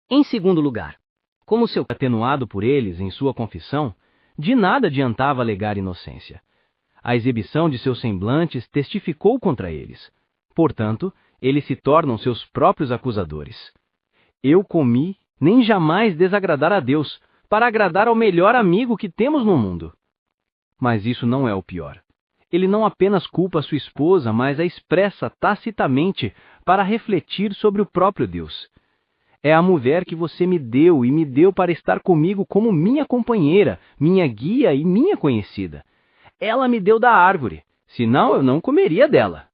Em segundo lugar, como seu atenuado por eles em sua confissão, de nada adiantava alegar inocência. A exibição de seus semblantes testificou contra eles. Portanto, eles se tornam seus próprios acusadores. Eu comi, nem jamais desagradar a Deus, para agradar ao melhor amigo que temos no mundo. Mas isso não é o pior. Ele não apenas culpa sua esposa, mas a expressa tacitamente para refletir sobre o próprio Deus. É a mulher que você me deu e me deu para estar comigo como minha companheira, minha guia e minha conhecida. Ela me deu da árvore, senão eu não comeria dela.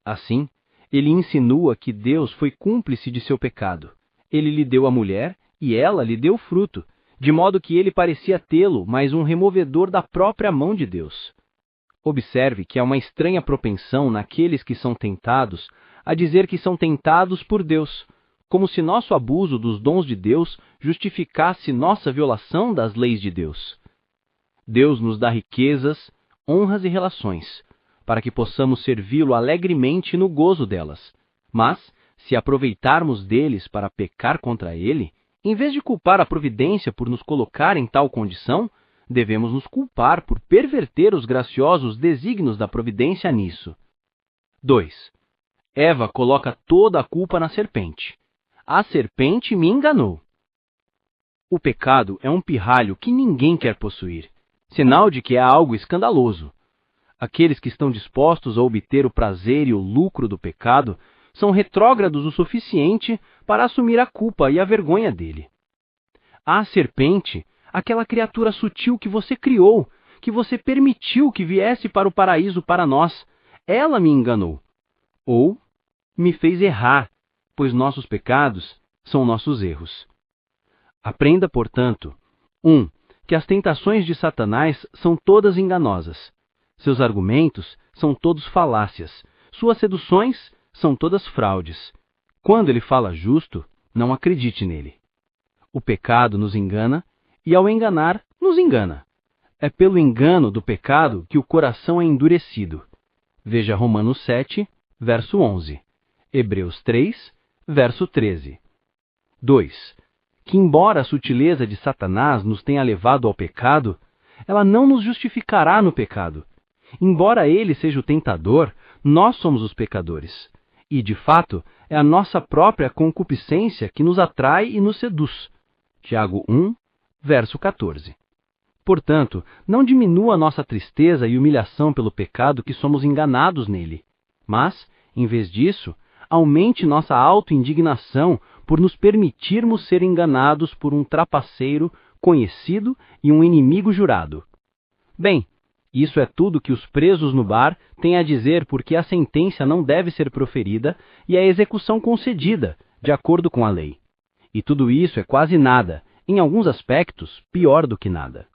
Assim, ele insinua que Deus foi cúmplice de seu pecado. Ele lhe deu a mulher e ela lhe deu o fruto, de modo que ele parecia tê-lo, mas um removedor da própria mão de Deus. Observe que há uma estranha propensão naqueles que são tentados a dizer que são tentados por Deus, como se nosso abuso dos dons de Deus justificasse nossa violação das leis de Deus. Deus nos dá riquezas, honras e relações, para que possamos servi-lo alegremente no gozo delas. Mas, se aproveitarmos deles para pecar contra ele, em vez de culpar a providência por nos colocar em tal condição, devemos nos culpar por perverter os graciosos desígnios da providência nisso. 2. Eva coloca toda a culpa na serpente. A serpente me enganou. O pecado é um pirralho que ninguém quer possuir, sinal de que é algo escandaloso. Aqueles que estão dispostos a obter o prazer e o lucro do pecado são retrógrados o suficiente para assumir a culpa e a vergonha dele. A serpente, aquela criatura sutil que você criou, que você permitiu que viesse para o paraíso para nós, ela me enganou. Ou me fez errar, pois nossos pecados são nossos erros. Aprenda, portanto, 1. Que as tentações de Satanás são todas enganosas. Seus argumentos são todos falácias. Suas seduções são todas fraudes. Quando ele fala justo, não acredite nele. O pecado nos engana e, ao enganar, nos engana. É pelo engano do pecado que o coração é endurecido. Veja Romanos 7, verso 11. Hebreus 3, verso 13. 2. Que embora a sutileza de Satanás nos tenha levado ao pecado, ela não nos justificará no pecado. Embora ele seja o tentador, nós somos os pecadores. E, de fato, é a nossa própria concupiscência que nos atrai e nos seduz. Tiago 1, verso 14. Portanto, não diminua nossa tristeza e humilhação pelo pecado que somos enganados nele, mas, em vez disso, aumente nossa autoindignação por nos permitirmos ser enganados por um trapaceiro conhecido e um inimigo jurado. Bem, isso é tudo que os presos no bar têm a dizer porque a sentença não deve ser proferida e a execução concedida, de acordo com a lei. E tudo isso é quase nada, em alguns aspectos, pior do que nada.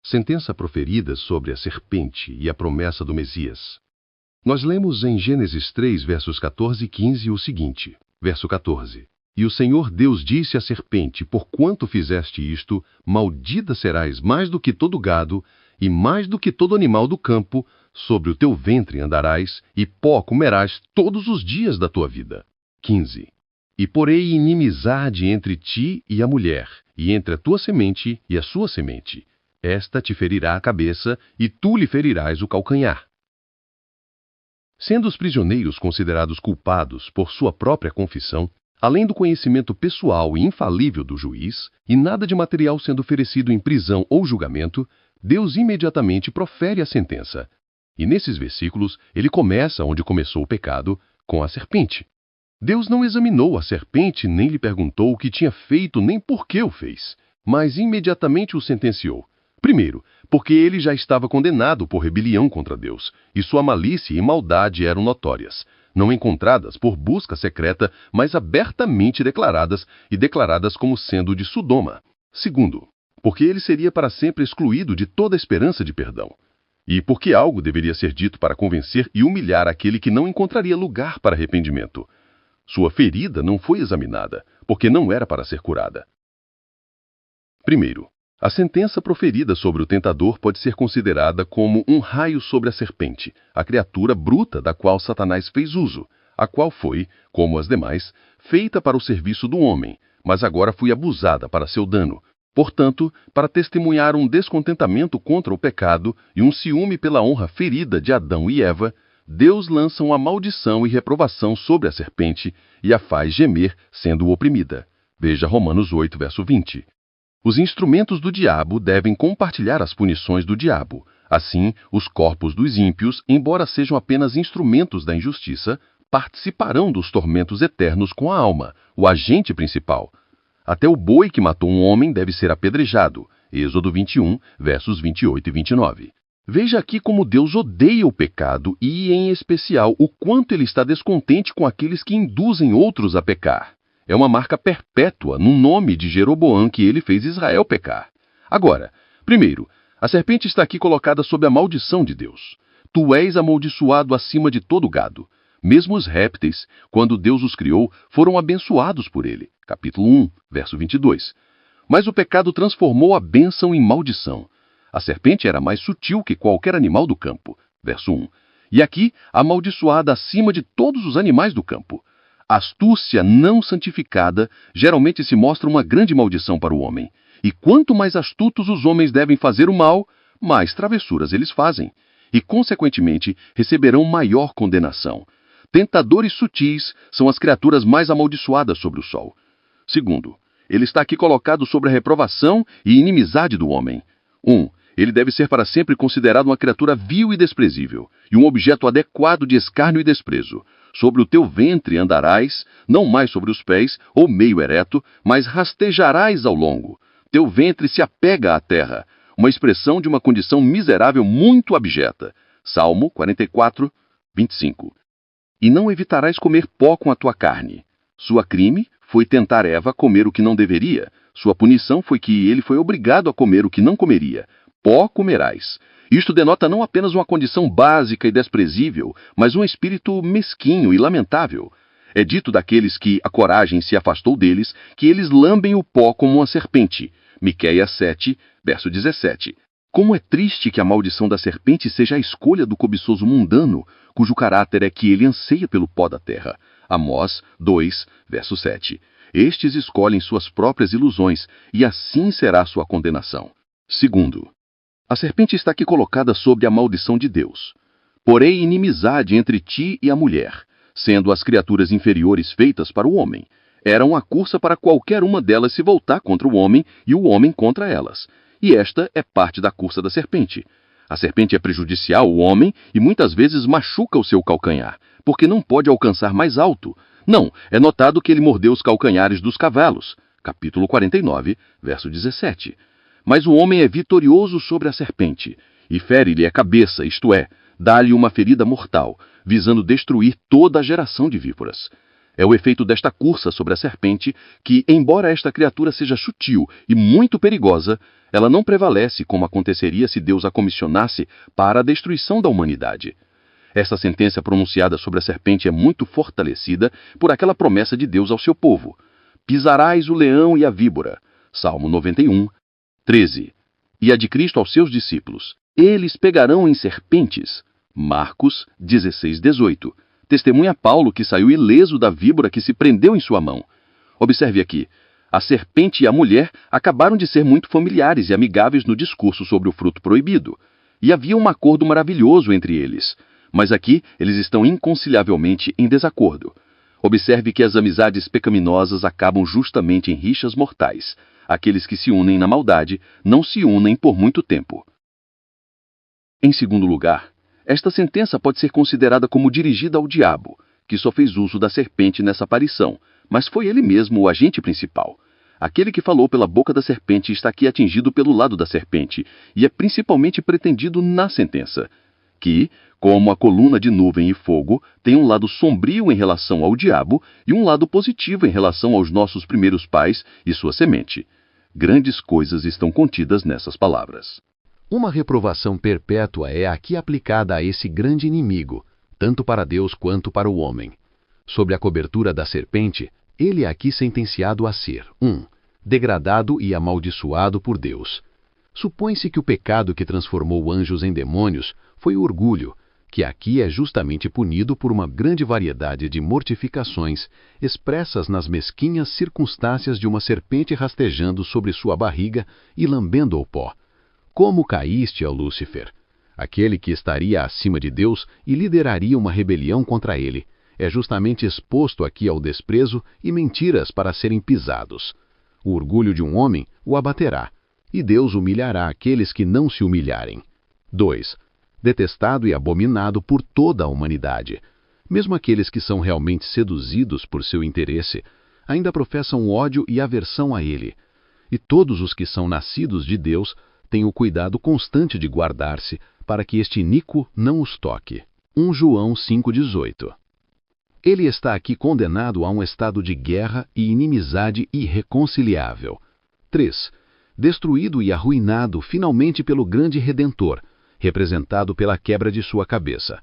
Sentença proferida sobre a serpente e a promessa do Messias. Nós lemos em Gênesis 3, versos 14 e 15 o seguinte, verso 14. E o Senhor Deus disse à serpente, porquanto fizeste isto, maldita serás mais do que todo gado, e mais do que todo animal do campo, sobre o teu ventre andarás, e pó comerás todos os dias da tua vida. 15. E porei inimizade entre ti e a mulher, e entre a tua semente e a sua semente. Esta te ferirá a cabeça, e tu lhe ferirás o calcanhar. Sendo os prisioneiros considerados culpados por sua própria confissão, além do conhecimento pessoal e infalível do juiz, e nada de material sendo oferecido em prisão ou julgamento, Deus imediatamente profere a sentença. E nesses versículos, ele começa onde começou o pecado, com a serpente. Deus não examinou a serpente, nem lhe perguntou o que tinha feito, nem por que o fez, mas imediatamente o sentenciou. Primeiro, porque ele já estava condenado por rebelião contra Deus, e sua malícia e maldade eram notórias, não encontradas por busca secreta, mas abertamente declaradas, e declaradas como sendo de Sodoma. Segundo, porque ele seria para sempre excluído de toda esperança de perdão. E porque algo deveria ser dito para convencer e humilhar aquele que não encontraria lugar para arrependimento. Sua ferida não foi examinada, porque não era para ser curada. Primeiro, a sentença proferida sobre o tentador pode ser considerada como um raio sobre a serpente, a criatura bruta da qual Satanás fez uso, a qual foi, como as demais, feita para o serviço do homem, mas agora fui abusada para seu dano. Portanto, para testemunhar um descontentamento contra o pecado e um ciúme pela honra ferida de Adão e Eva, Deus lança uma maldição e reprovação sobre a serpente e a faz gemer, sendo oprimida. Veja Romanos 8, verso 20. Os instrumentos do diabo devem compartilhar as punições do diabo. Assim, os corpos dos ímpios, embora sejam apenas instrumentos da injustiça, participarão dos tormentos eternos com a alma, o agente principal. Até o boi que matou um homem deve ser apedrejado. Êxodo 21, versos 28 e 29. Veja aqui como Deus odeia o pecado e, em especial, o quanto ele está descontente com aqueles que induzem outros a pecar. É uma marca perpétua no nome de Jeroboão que ele fez Israel pecar. Agora, primeiro, a serpente está aqui colocada sob a maldição de Deus. Tu és amaldiçoado acima de todo gado. Mesmo os répteis, quando Deus os criou, foram abençoados por ele. Capítulo 1, verso 22. Mas o pecado transformou a bênção em maldição. A serpente era mais sutil que qualquer animal do campo. Verso 1. E aqui, amaldiçoada acima de todos os animais do campo. A astúcia não santificada geralmente se mostra uma grande maldição para o homem. E quanto mais astutos os homens devem fazer o mal, mais travessuras eles fazem. E, consequentemente, receberão maior condenação. Tentadores sutis são as criaturas mais amaldiçoadas sobre o sol. Segundo, ele está aqui colocado sobre a reprovação e inimizade do homem. 1. Ele deve ser para sempre considerado uma criatura vil e desprezível, e um objeto adequado de escárnio e desprezo. Sobre o teu ventre andarás, não mais sobre os pés, ou meio ereto, mas rastejarás ao longo. Teu ventre se apega à terra, uma expressão de uma condição miserável muito abjeta. Salmo 44, 25. E não evitarás comer pó com a tua carne. Sua crime foi tentar Eva comer o que não deveria. Sua punição foi que ele foi obrigado a comer o que não comeria. Pó comerás. Isto denota não apenas uma condição básica e desprezível, mas um espírito mesquinho e lamentável. É dito daqueles que a coragem se afastou deles, que eles lambem o pó como uma serpente. Miqueias 7, verso 17. Como é triste que a maldição da serpente seja a escolha do cobiçoso mundano, cujo caráter é que ele anseia pelo pó da terra. Amós 2, verso 7. Estes escolhem suas próprias ilusões, e assim será sua condenação. Segundo, a serpente está aqui colocada sobre a maldição de Deus. Porém, inimizade entre ti e a mulher, sendo as criaturas inferiores feitas para o homem. Era uma cursa para qualquer uma delas se voltar contra o homem e o homem contra elas. E esta é parte da cursa da serpente. A serpente é prejudicial ao homem e muitas vezes machuca o seu calcanhar, porque não pode alcançar mais alto. Não, é notado que ele mordeu os calcanhares dos cavalos. Capítulo 49, verso 17. Mas o homem é vitorioso sobre a serpente, e fere-lhe a cabeça, isto é, dá-lhe uma ferida mortal, visando destruir toda a geração de víboras. É o efeito desta cursa sobre a serpente que, embora esta criatura seja sutil e muito perigosa, ela não prevalece como aconteceria se Deus a comissionasse para a destruição da humanidade. Esta sentença pronunciada sobre a serpente é muito fortalecida por aquela promessa de Deus ao seu povo. Pisarás o leão e a víbora. Salmo 91, 13. E a de Cristo aos seus discípulos. Eles pegarão em serpentes. Marcos 16, 18. Testemunha Paulo que saiu ileso da víbora que se prendeu em sua mão. Observe aqui. A serpente e a mulher acabaram de ser muito familiares e amigáveis no discurso sobre o fruto proibido. E havia um acordo maravilhoso entre eles. Mas aqui eles estão inconciliavelmente em desacordo. Observe que as amizades pecaminosas acabam justamente em rixas mortais. Aqueles que se unem na maldade não se unem por muito tempo. Em segundo lugar, esta sentença pode ser considerada como dirigida ao diabo, que só fez uso da serpente nessa aparição, mas foi ele mesmo o agente principal. Aquele que falou pela boca da serpente está aqui atingido pelo lado da serpente, e é principalmente pretendido na sentença, que, como a coluna de nuvem e fogo, tem um lado sombrio em relação ao diabo e um lado positivo em relação aos nossos primeiros pais e sua semente. Grandes coisas estão contidas nessas palavras. Uma reprovação perpétua é aqui aplicada a esse grande inimigo, tanto para Deus quanto para o homem. Sob a cobertura da serpente, ele é aqui sentenciado a ser 1. Degradado e amaldiçoado por Deus. Supõe-se que o pecado que transformou anjos em demônios foi o orgulho, que aqui é justamente punido por uma grande variedade de mortificações expressas nas mesquinhas circunstâncias de uma serpente rastejando sobre sua barriga e lambendo o pó. Como caíste, ó Lúcifer? Aquele que estaria acima de Deus e lideraria uma rebelião contra ele, é justamente exposto aqui ao desprezo e mentiras para serem pisados. O orgulho de um homem o abaterá, e Deus humilhará aqueles que não se humilharem. 2. Detestado e abominado por toda a humanidade. Mesmo aqueles que são realmente seduzidos por seu interesse, ainda professam ódio e aversão a ele. E todos os que são nascidos de Deus têm o cuidado constante de guardar-se para que este iníquo não os toque. 1 João 5,18. Ele está aqui condenado a um estado de guerra e inimizade irreconciliável. 3. Destruído e arruinado finalmente pelo grande Redentor, representado pela quebra de sua cabeça.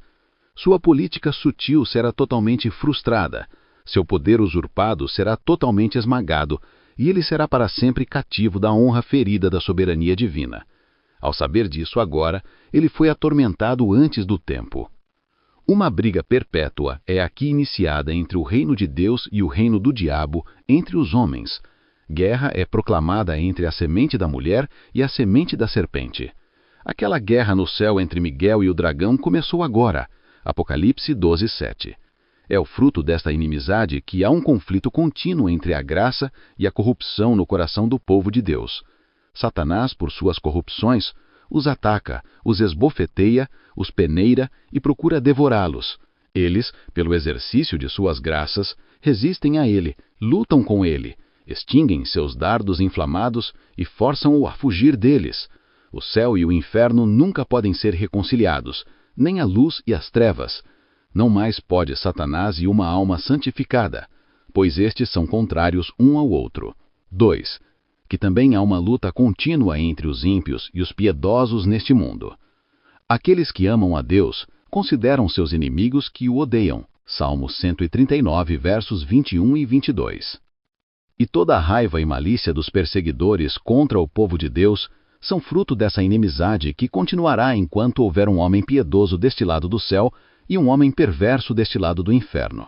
Sua política sutil será totalmente frustrada, seu poder usurpado será totalmente esmagado, e ele será para sempre cativo da honra ferida da soberania divina. Ao saber disso agora, ele foi atormentado antes do tempo. Uma briga perpétua é aqui iniciada entre o reino de Deus e o reino do diabo, entre os homens. Guerra é proclamada entre a semente da mulher e a semente da serpente. Aquela guerra no céu entre Miguel e o dragão começou agora. Apocalipse 12:7. É o fruto desta inimizade que há um conflito contínuo entre a graça e a corrupção no coração do povo de Deus. Satanás, por suas corrupções, os ataca, os esbofeteia, os peneira e procura devorá-los. Eles, pelo exercício de suas graças, resistem a ele, lutam com ele, extinguem seus dardos inflamados e forçam-o a fugir deles. O céu e o inferno nunca podem ser reconciliados, nem a luz e as trevas. Não mais pode Satanás e uma alma santificada, pois estes são contrários um ao outro. 2. Que também há uma luta contínua entre os ímpios e os piedosos neste mundo. Aqueles que amam a Deus consideram seus inimigos que o odeiam. Salmo 139, versos 21 e 22. E toda a raiva e malícia dos perseguidores contra o povo de Deus são fruto dessa inimizade que continuará enquanto houver um homem piedoso deste lado do céu e um homem perverso deste lado do inferno.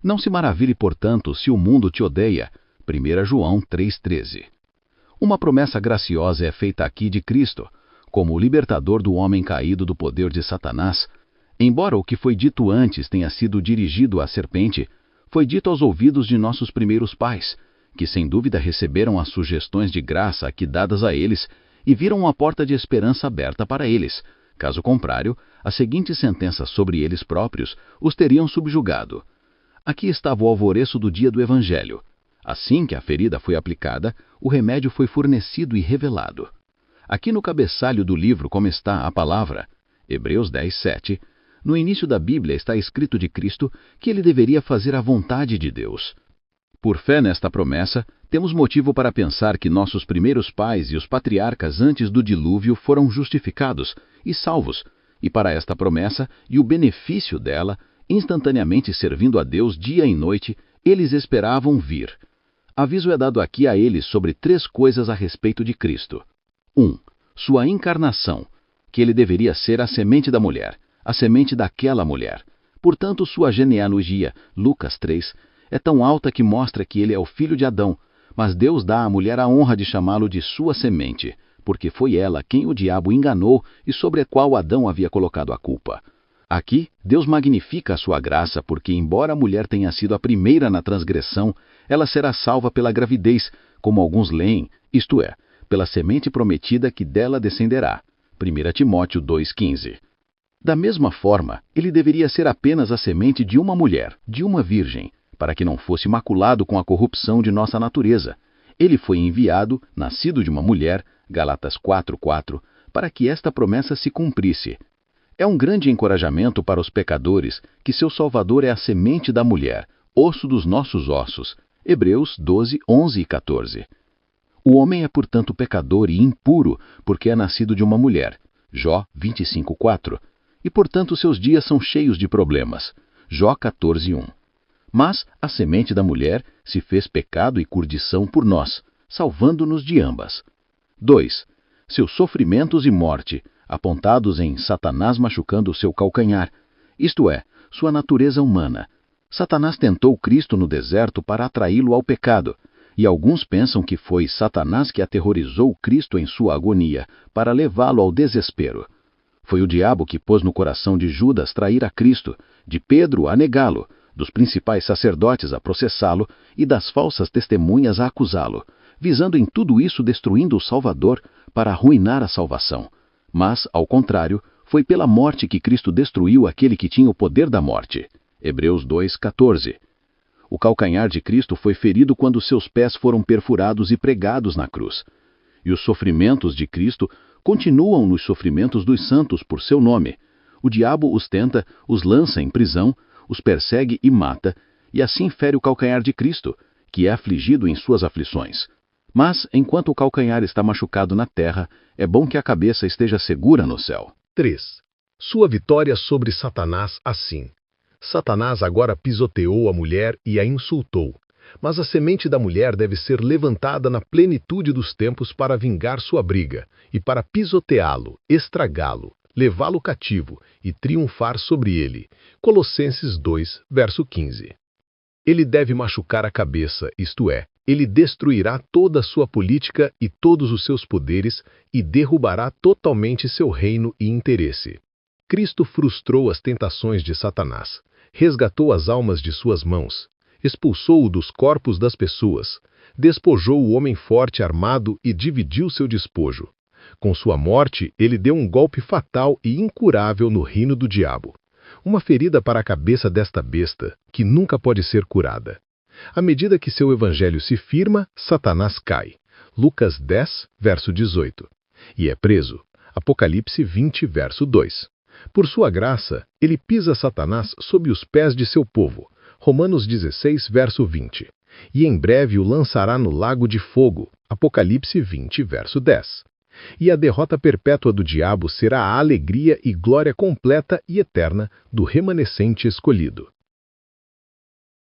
Não se maravilhe, portanto, se o mundo te odeia. 1 João 3,13. Uma promessa graciosa é feita aqui de Cristo, como o libertador do homem caído do poder de Satanás. Embora o que foi dito antes tenha sido dirigido à serpente, foi dito aos ouvidos de nossos primeiros pais, que sem dúvida receberam as sugestões de graça aqui dadas a eles e viram uma porta de esperança aberta para eles. Caso contrário, a seguinte sentença sobre eles próprios os teriam subjugado. Aqui estava o alvoreço do dia do Evangelho. Assim que a ferida foi aplicada, o remédio foi fornecido e revelado. Aqui no cabeçalho do livro, como está a palavra, Hebreus 10:7, no início da Bíblia está escrito de Cristo que ele deveria fazer a vontade de Deus. Por fé nesta promessa, temos motivo para pensar que nossos primeiros pais e os patriarcas antes do dilúvio foram justificados e salvos, e para esta promessa e o benefício dela, instantaneamente servindo a Deus dia e noite, eles esperavam vir. Aviso é dado aqui a eles sobre 3 coisas a respeito de Cristo. 1. Sua encarnação, que ele deveria ser a semente da mulher, a semente daquela mulher. Portanto, sua genealogia, Lucas 3, é tão alta que mostra que ele é o filho de Adão, mas Deus dá à mulher a honra de chamá-lo de sua semente, porque foi ela quem o diabo enganou e sobre a qual Adão havia colocado a culpa. Aqui, Deus magnifica a sua graça, porque embora a mulher tenha sido a primeira na transgressão, ela será salva pela gravidez, como alguns leem, isto é, pela semente prometida que dela descenderá. 1 Timóteo 2,15. Da mesma forma, ele deveria ser apenas a semente de uma mulher, de uma virgem, para que não fosse maculado com a corrupção de nossa natureza. Ele foi enviado, nascido de uma mulher, Galatas 4,4, para que esta promessa se cumprisse. É um grande encorajamento para os pecadores que seu Salvador é a semente da mulher, osso dos nossos ossos. Hebreus 12, 11 e 14. O homem é, portanto, pecador e impuro, porque é nascido de uma mulher. Jó 25,4. E, portanto, seus dias são cheios de problemas. Jó 14,1. Mas a semente da mulher se fez pecado e curdição por nós, salvando-nos de ambas. 2. Seus sofrimentos e morte, apontados em Satanás machucando o seu calcanhar, isto é, sua natureza humana. Satanás tentou Cristo no deserto para atraí-lo ao pecado, e alguns pensam que foi Satanás que aterrorizou Cristo em sua agonia para levá-lo ao desespero. Foi o diabo que pôs no coração de Judas trair a Cristo, de Pedro a negá-lo, dos principais sacerdotes a processá-lo e das falsas testemunhas a acusá-lo, visando em tudo isso destruindo o Salvador para arruinar a salvação. Mas, ao contrário, foi pela morte que Cristo destruiu aquele que tinha o poder da morte. Hebreus 2:14. O calcanhar de Cristo foi ferido quando seus pés foram perfurados e pregados na cruz. E os sofrimentos de Cristo continuam nos sofrimentos dos santos por seu nome. O diabo os tenta, os lança em prisão, os persegue e mata, e assim fere o calcanhar de Cristo, que é afligido em suas aflições. Mas, enquanto o calcanhar está machucado na terra, é bom que a cabeça esteja segura no céu. 3. Sua vitória sobre Satanás assim. Satanás agora pisoteou a mulher e a insultou, mas a semente da mulher deve ser levantada na plenitude dos tempos para vingar sua briga e para pisoteá-lo, estragá-lo, levá-lo cativo e triunfar sobre ele. Colossenses 2, verso 15. Ele deve machucar a cabeça, isto é, ele destruirá toda a sua política e todos os seus poderes e derrubará totalmente seu reino e interesse. Cristo frustrou as tentações de Satanás, resgatou as almas de suas mãos, expulsou-o dos corpos das pessoas, despojou o homem forte armado e dividiu seu despojo. Com sua morte, ele deu um golpe fatal e incurável no reino do diabo. Uma ferida para a cabeça desta besta, que nunca pode ser curada. À medida que seu evangelho se firma, Satanás cai. Lucas 10, verso 18. E é preso. Apocalipse 20, verso 2. Por sua graça, ele pisa Satanás sob os pés de seu povo. Romanos 16, verso 20. E em breve o lançará no lago de fogo. Apocalipse 20, verso 10. E a derrota perpétua do diabo será a alegria e glória completa e eterna do remanescente escolhido.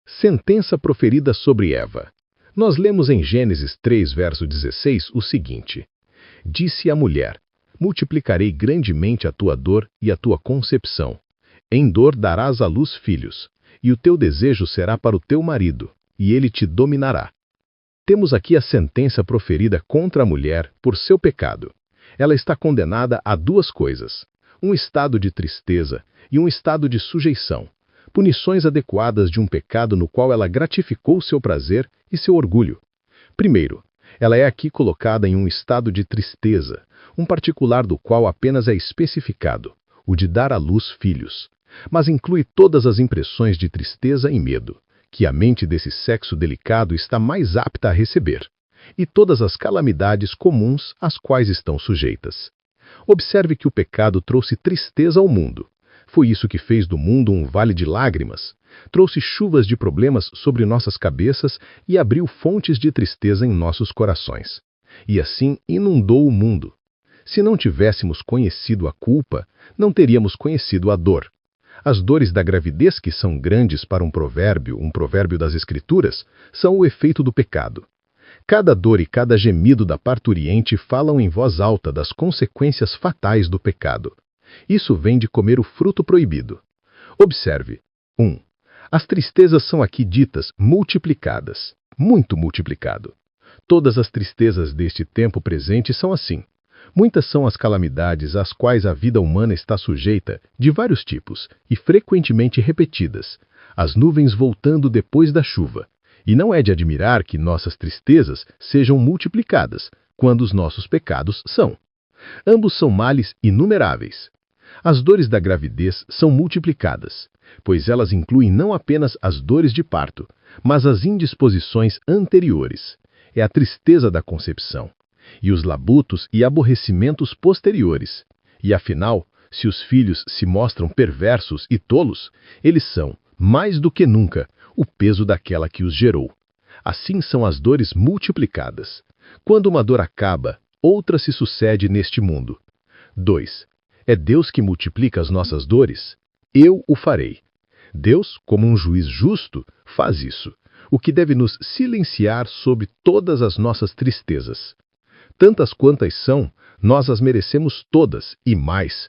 Sentença proferida sobre Eva. Nós lemos em Gênesis 3, verso 16, o seguinte: Disse a mulher: multiplicarei grandemente a tua dor e a tua concepção. Em dor darás à luz filhos, e o teu desejo será para o teu marido, e ele te dominará. Temos aqui a sentença proferida contra a mulher por seu pecado. Ela está condenada a duas coisas: um estado de tristeza e um estado de sujeição. Punições adequadas de um pecado no qual ela gratificou seu prazer e seu orgulho. Primeiro, ela é aqui colocada em um estado de tristeza, um particular do qual apenas é especificado, o de dar à luz filhos, mas inclui todas as impressões de tristeza e medo, que a mente desse sexo delicado está mais apta a receber, e todas as calamidades comuns às quais estão sujeitas. Observe que o pecado trouxe tristeza ao mundo. Foi isso que fez do mundo um vale de lágrimas, trouxe chuvas de problemas sobre nossas cabeças e abriu fontes de tristeza em nossos corações. E assim inundou o mundo. Se não tivéssemos conhecido a culpa, não teríamos conhecido a dor. As dores da gravidez, que são grandes para um provérbio das Escrituras, são o efeito do pecado. Cada dor e cada gemido da parturiente falam em voz alta das consequências fatais do pecado. Isso vem de comer o fruto proibido. Observe. 1. As tristezas são aqui ditas multiplicadas, muito multiplicado. Todas as tristezas deste tempo presente são assim. Muitas são as calamidades às quais a vida humana está sujeita, de vários tipos, e frequentemente repetidas, as nuvens voltando depois da chuva. E não é de admirar que nossas tristezas sejam multiplicadas, quando os nossos pecados são. Ambos são males inumeráveis. As dores da gravidez são multiplicadas, pois elas incluem não apenas as dores de parto, mas as indisposições anteriores. É a tristeza da concepção, e os labutos e aborrecimentos posteriores. E afinal, se os filhos se mostram perversos e tolos, eles são, mais do que nunca, o peso daquela que os gerou. Assim são as dores multiplicadas. Quando uma dor acaba, outra se sucede neste mundo. 2. É Deus que multiplica as nossas dores? Eu o farei. Deus, como um juiz justo, faz isso, o que deve nos silenciar sobre todas as nossas tristezas. Tantas quantas são, nós as merecemos todas e mais.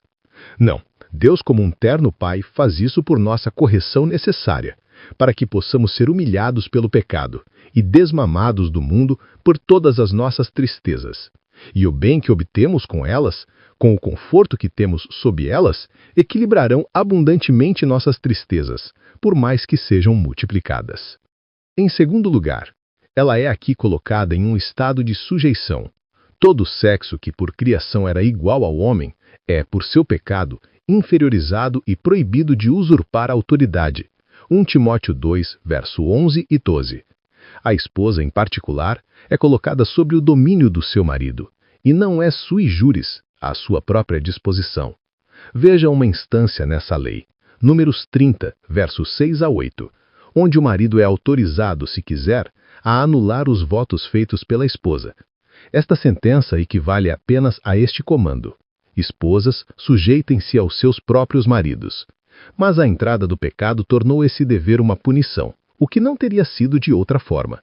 Não, Deus, como um terno Pai, faz isso por nossa correção necessária, para que possamos ser humilhados pelo pecado e desmamados do mundo por todas as nossas tristezas. E o bem que obtemos com elas, com o conforto que temos sob elas, equilibrarão abundantemente nossas tristezas, por mais que sejam multiplicadas. Em segundo lugar, ela é aqui colocada em um estado de sujeição. Todo sexo que por criação era igual ao homem é, por seu pecado, inferiorizado e proibido de usurpar a autoridade. 1 Timóteo 2, verso 11 e 12. A esposa, em particular, é colocada sob o domínio do seu marido, e não é sui juris, à sua própria disposição. Veja uma instância nessa lei, Números 30, versos 6 a 8, onde o marido é autorizado, se quiser, a anular os votos feitos pela esposa. Esta sentença equivale apenas a este comando: esposas, sujeitem-se aos seus próprios maridos. Mas a entrada do pecado tornou esse dever uma punição, o que não teria sido de outra forma.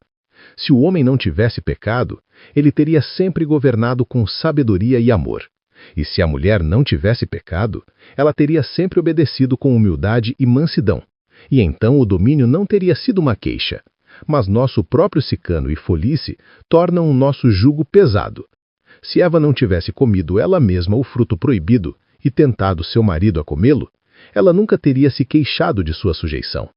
Se o homem não tivesse pecado, ele teria sempre governado com sabedoria e amor. E se a mulher não tivesse pecado, ela teria sempre obedecido com humildade e mansidão. E então o domínio não teria sido uma queixa. Mas nosso próprio sicano e folice tornam o nosso jugo pesado. Se Eva não tivesse comido ela mesma o fruto proibido e tentado seu marido a comê-lo, ela nunca teria se queixado de sua sujeição.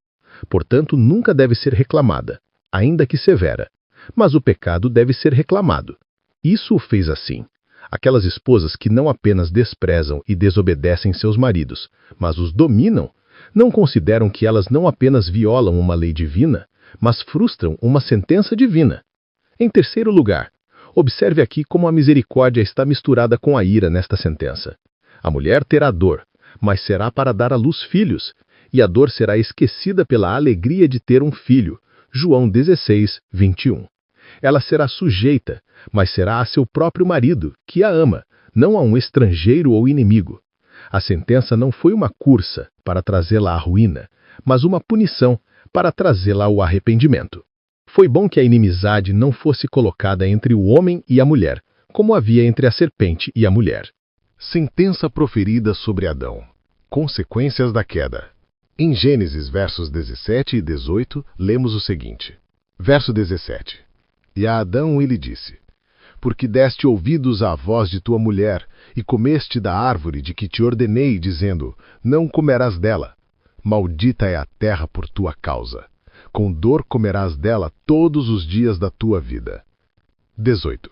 Portanto, nunca deve ser reclamada, ainda que severa. Mas o pecado deve ser reclamado. Isso o fez assim. Aquelas esposas que não apenas desprezam e desobedecem seus maridos, mas os dominam, não consideram que elas não apenas violam uma lei divina, mas frustram uma sentença divina. Em terceiro lugar, observe aqui como a misericórdia está misturada com a ira nesta sentença. A mulher terá dor, mas será para dar à luz filhos, e a dor será esquecida pela alegria de ter um filho. João 16, 21. Ela será sujeita, mas será a seu próprio marido, que a ama, não a um estrangeiro ou inimigo. A sentença não foi uma cursa para trazê-la à ruína, mas uma punição para trazê-la ao arrependimento. Foi bom que a inimizade não fosse colocada entre o homem e a mulher, como havia entre a serpente e a mulher. Sentença proferida sobre Adão. Consequências da queda. Em Gênesis, versos 17 e 18, lemos o seguinte. Verso 17. E a Adão ele disse: porque deste ouvidos à voz de tua mulher, e comeste da árvore de que te ordenei, dizendo, não comerás dela. Maldita é a terra por tua causa. Com dor comerás dela todos os dias da tua vida. 18.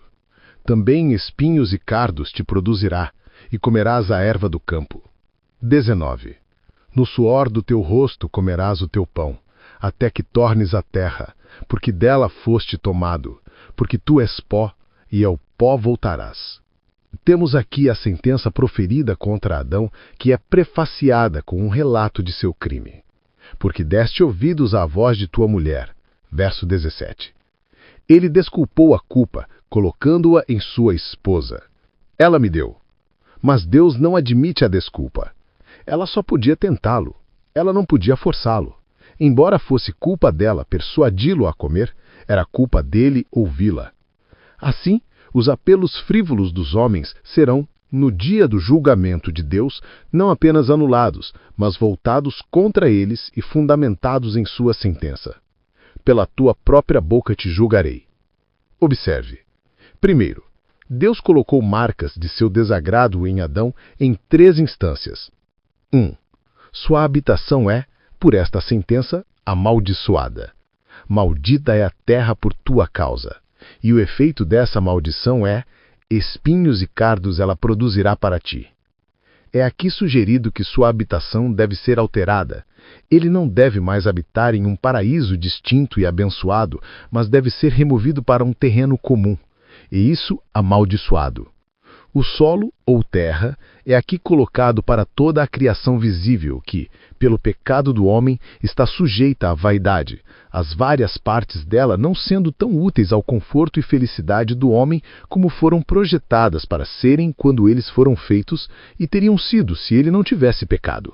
Também espinhos e cardos te produzirá, e comerás a erva do campo. 19. No suor do teu rosto comerás o teu pão, até que tornes a terra, porque dela foste tomado, porque tu és pó, e ao pó voltarás. Temos aqui a sentença proferida contra Adão, que é prefaciada com um relato de seu crime. Porque deste ouvidos à voz de tua mulher. Verso 17. Ele desculpou a culpa, colocando-a em sua esposa. Ela me deu. Mas Deus não admite a desculpa. Ela só podia tentá-lo. Ela não podia forçá-lo. Embora fosse culpa dela persuadi-lo a comer, era culpa dele ouvi-la. Assim, os apelos frívolos dos homens serão, no dia do julgamento de Deus, não apenas anulados, mas voltados contra eles e fundamentados em sua sentença. Pela tua própria boca te julgarei. Observe. Primeiro, Deus colocou marcas de seu desagrado em Adão em 3 instâncias. 1. Sua habitação é, por esta sentença, amaldiçoada. Maldita é a terra por tua causa. E o efeito dessa maldição é: espinhos e cardos ela produzirá para ti. É aqui sugerido que sua habitação deve ser alterada. Ele não deve mais habitar em um paraíso distinto e abençoado, mas deve ser removido para um terreno comum, e isso amaldiçoado. O solo, ou terra, é aqui colocado para toda a criação visível que, pelo pecado do homem, está sujeita à vaidade, as várias partes dela não sendo tão úteis ao conforto e felicidade do homem como foram projetadas para serem quando eles foram feitos e teriam sido se ele não tivesse pecado.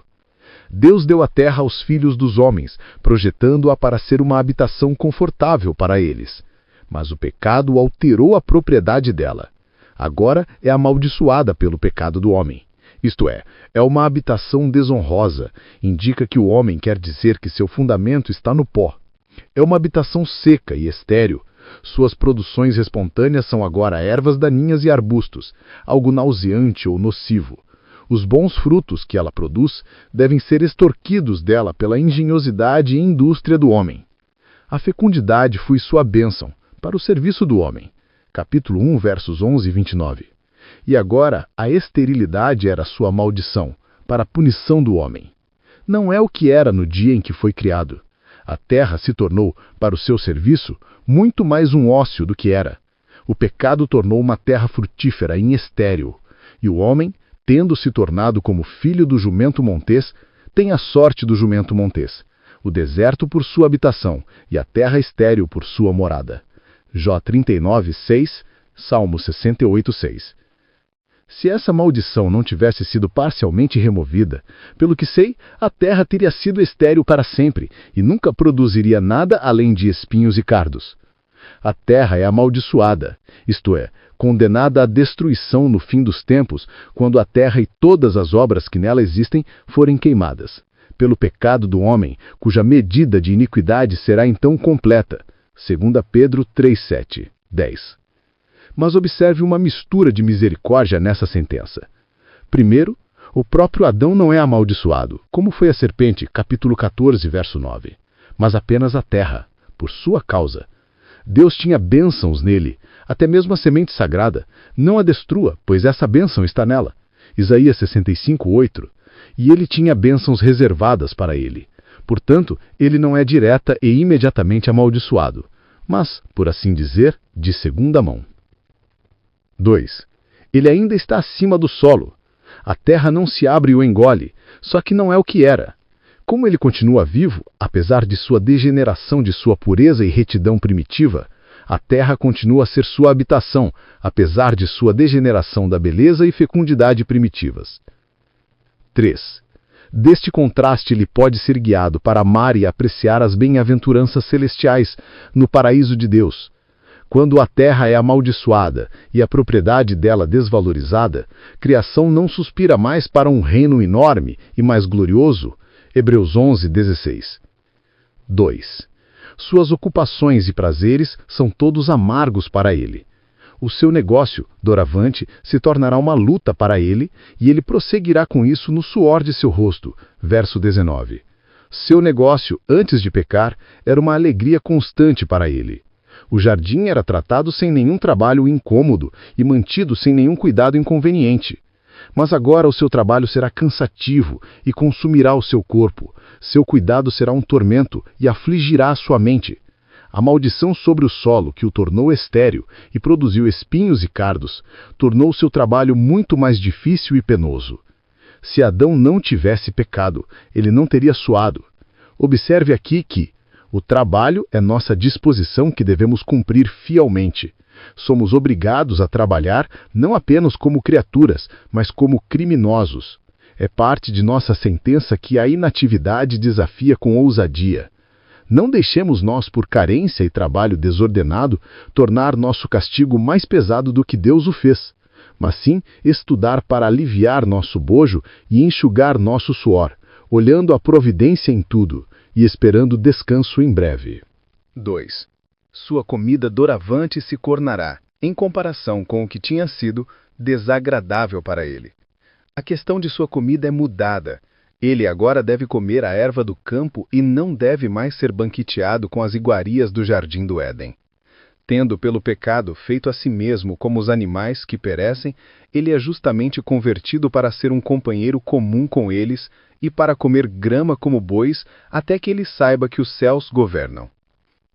Deus deu a terra aos filhos dos homens, projetando-a para ser uma habitação confortável para eles. Mas o pecado alterou a propriedade dela. Agora é amaldiçoada pelo pecado do homem, Isto é uma habitação desonrosa, indica que o homem quer dizer que seu fundamento está no pó. É uma habitação seca e estéril. Suas produções espontâneas são agora ervas daninhas e arbustos, algo nauseante ou nocivo. Os bons frutos que ela produz devem ser extorquidos dela pela engenhosidade e indústria do homem. A fecundidade foi sua bênção, para o serviço do homem. Capítulo 1, versos 11 e 29. E agora a esterilidade era sua maldição, para a punição do homem. Não é o que era no dia em que foi criado. A terra se tornou, para o seu serviço, muito mais um ócio do que era. O pecado tornou uma terra frutífera e estéril, e o homem, tendo se tornado como filho do jumento montês, tem a sorte do jumento montês, o deserto por sua habitação e a terra estéril por sua morada. Jó 39, 6, Salmo 68, 6. Se essa maldição não tivesse sido parcialmente removida, pelo que sei, a terra teria sido estéril para sempre e nunca produziria nada além de espinhos e cardos. A terra é amaldiçoada, isto é, condenada à destruição no fim dos tempos, quando a terra e todas as obras que nela existem forem queimadas, pelo pecado do homem, cuja medida de iniquidade será então completa. 2 Pedro 3:7, 10. Mas observe uma mistura de misericórdia nessa sentença. Primeiro, o próprio Adão não é amaldiçoado, como foi a serpente, capítulo 14, verso 9, mas apenas a terra, por sua causa. Deus tinha bênçãos nele, até mesmo a semente sagrada. Não a destrua, pois essa bênção está nela. Isaías 65, 8. E ele tinha bênçãos reservadas para ele. Portanto, ele não é direta e imediatamente amaldiçoado, mas, por assim dizer, de segunda mão. 2. Ele ainda está acima do solo. A terra não se abre e o engole, só que não é o que era. Como ele continua vivo, apesar de sua degeneração de sua pureza e retidão primitiva, a terra continua a ser sua habitação, apesar de sua degeneração da beleza e fecundidade primitivas. 3. Deste contraste ele pode ser guiado para amar e apreciar as bem-aventuranças celestiais no paraíso de Deus. Quando a terra é amaldiçoada e a propriedade dela desvalorizada, criação não suspira mais para um reino enorme e mais glorioso. Hebreus 11, 16. 2. Suas ocupações e prazeres são todos amargos para ele. O seu negócio, doravante, se tornará uma luta para ele, e ele prosseguirá com isso no suor de seu rosto. Verso 19. Seu negócio, antes de pecar, era uma alegria constante para ele. O jardim era tratado sem nenhum trabalho incômodo e mantido sem nenhum cuidado inconveniente. Mas agora o seu trabalho será cansativo e consumirá o seu corpo. Seu cuidado será um tormento e afligirá a sua mente. A maldição sobre o solo, que o tornou estéril e produziu espinhos e cardos, tornou seu trabalho muito mais difícil e penoso. Se Adão não tivesse pecado, ele não teria suado. Observe aqui que o trabalho é nossa disposição que devemos cumprir fielmente. Somos obrigados a trabalhar não apenas como criaturas, mas como criminosos. É parte de nossa sentença que a inatividade desafia com ousadia. Não deixemos nós, por carência e trabalho desordenado, tornar nosso castigo mais pesado do que Deus o fez, mas sim estudar para aliviar nosso bojo e enxugar nosso suor, olhando a providência em tudo e esperando descanso em breve. 2. Sua comida doravante se tornará, em comparação com o que tinha sido, desagradável para ele. A questão de sua comida é mudada. Ele agora deve comer a erva do campo e não deve mais ser banqueteado com as iguarias do jardim do Éden. Tendo pelo pecado feito a si mesmo como os animais que perecem, ele é justamente convertido para ser um companheiro comum com eles e para comer grama como bois, até que ele saiba que os céus governam.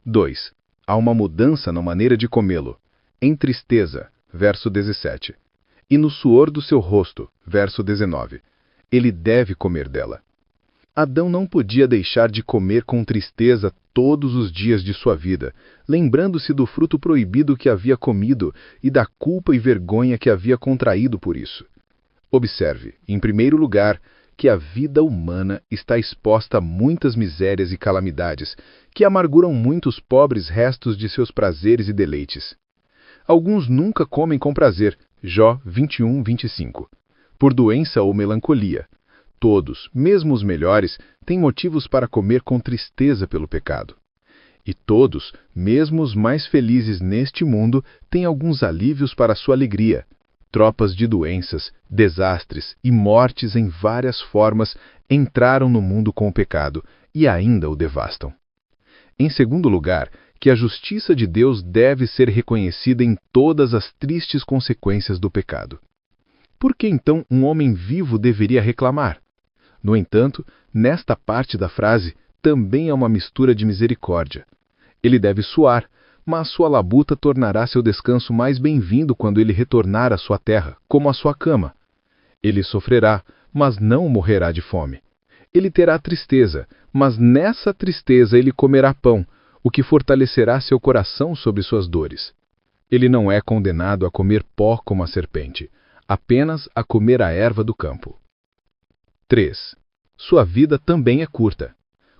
2. Há uma mudança na maneira de comê-lo. Em tristeza, verso 17. E no suor do seu rosto, verso 19. Ele deve comer dela. Adão não podia deixar de comer com tristeza todos os dias de sua vida, lembrando-se do fruto proibido que havia comido e da culpa e vergonha que havia contraído por isso. Observe, em primeiro lugar, que a vida humana está exposta a muitas misérias e calamidades, que amarguram muitos pobres restos de seus prazeres e deleites. Alguns nunca comem com prazer, Jó 21, 25. por doença ou melancolia. Todos, mesmo os melhores, têm motivos para comer com tristeza pelo pecado. E todos, mesmo os mais felizes neste mundo, têm alguns alívios para sua alegria. Tropas de doenças, desastres e mortes em várias formas entraram no mundo com o pecado e ainda o devastam. Em segundo lugar, que a justiça de Deus deve ser reconhecida em todas as tristes consequências do pecado. Por que então um homem vivo deveria reclamar? No entanto, nesta parte da frase também há uma mistura de misericórdia. Ele deve suar, mas sua labuta tornará seu descanso mais bem-vindo quando ele retornar à sua terra, como à sua cama. Ele sofrerá, mas não morrerá de fome. Ele terá tristeza, mas nessa tristeza ele comerá pão, o que fortalecerá seu coração sobre suas dores. Ele não é condenado a comer pó como a serpente, apenas a comer a erva do campo. 3. Sua vida também é curta.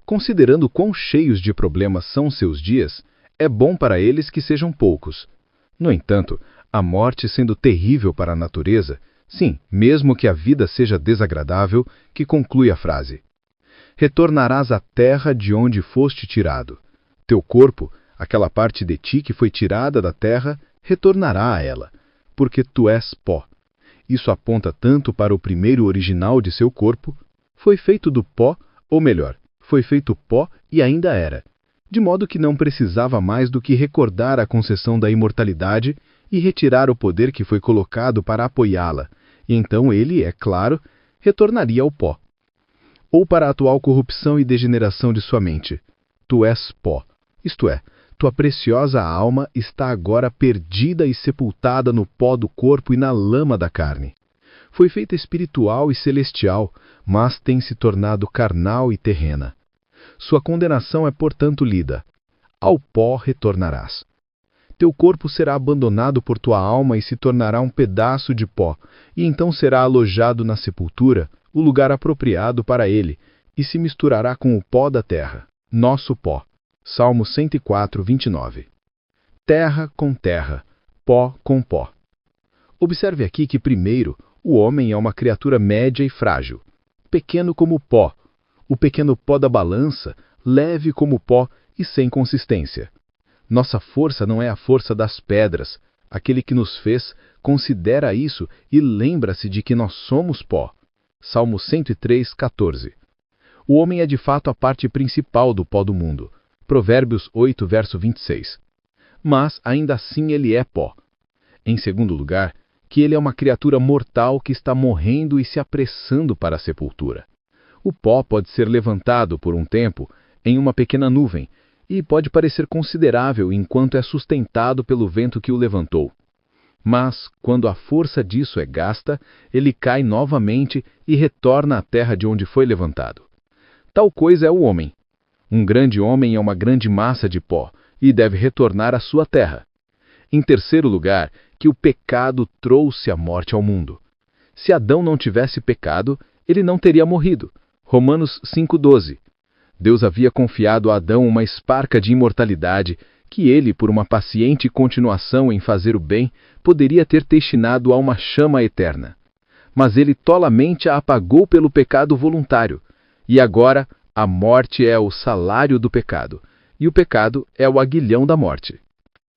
Considerando quão cheios de problemas são seus dias, é bom para eles que sejam poucos. No entanto, a morte sendo terrível para a natureza, sim, mesmo que a vida seja desagradável, que conclui a frase. Retornarás à terra de onde foste tirado. Teu corpo, aquela parte de ti que foi tirada da terra, retornará a ela, porque tu és pó. Isso aponta tanto para o primeiro original de seu corpo, foi feito do pó, ou melhor, foi feito pó e ainda era, de modo que não precisava mais do que recordar a concessão da imortalidade e retirar o poder que foi colocado para apoiá-la, e então ele, é claro, retornaria ao pó. Ou para a atual corrupção e degeneração de sua mente. Tu és pó, isto é, tua preciosa alma está agora perdida e sepultada no pó do corpo e na lama da carne. Foi feita espiritual e celestial, mas tem se tornado carnal e terrena. Sua condenação é, portanto, lida. Ao pó retornarás. Teu corpo será abandonado por tua alma e se tornará um pedaço de pó, e então será alojado na sepultura, o lugar apropriado para ele, e se misturará com o pó da terra, nosso pó. Salmo 104, 29. Terra com terra, pó com pó. Observe aqui que, primeiro, o homem é uma criatura média e frágil, pequeno como o pó, o pequeno pó da balança, leve como o pó e sem consistência. Nossa força não é a força das pedras. Aquele que nos fez considera isso e lembra-se de que nós somos pó. Salmo 103, 14. O homem é de fato a parte principal do pó do mundo. Provérbios 8, verso 26. Mas, ainda assim, ele é pó. Em segundo lugar, que ele é uma criatura mortal que está morrendo e se apressando para a sepultura. O pó pode ser levantado por um tempo em uma pequena nuvem e pode parecer considerável enquanto é sustentado pelo vento que o levantou. Mas, quando a força disso é gasta, ele cai novamente e retorna à terra de onde foi levantado. Tal coisa é o homem. Um grande homem é uma grande massa de pó e deve retornar à sua terra. Em terceiro lugar, que o pecado trouxe a morte ao mundo. Se Adão não tivesse pecado, ele não teria morrido. Romanos 5,12. Deus havia confiado a Adão uma esparca de imortalidade que ele, por uma paciente continuação em fazer o bem, poderia ter destinado a uma chama eterna. Mas ele tolamente a apagou pelo pecado voluntário. E agora, a morte é o salário do pecado, e o pecado é o aguilhão da morte.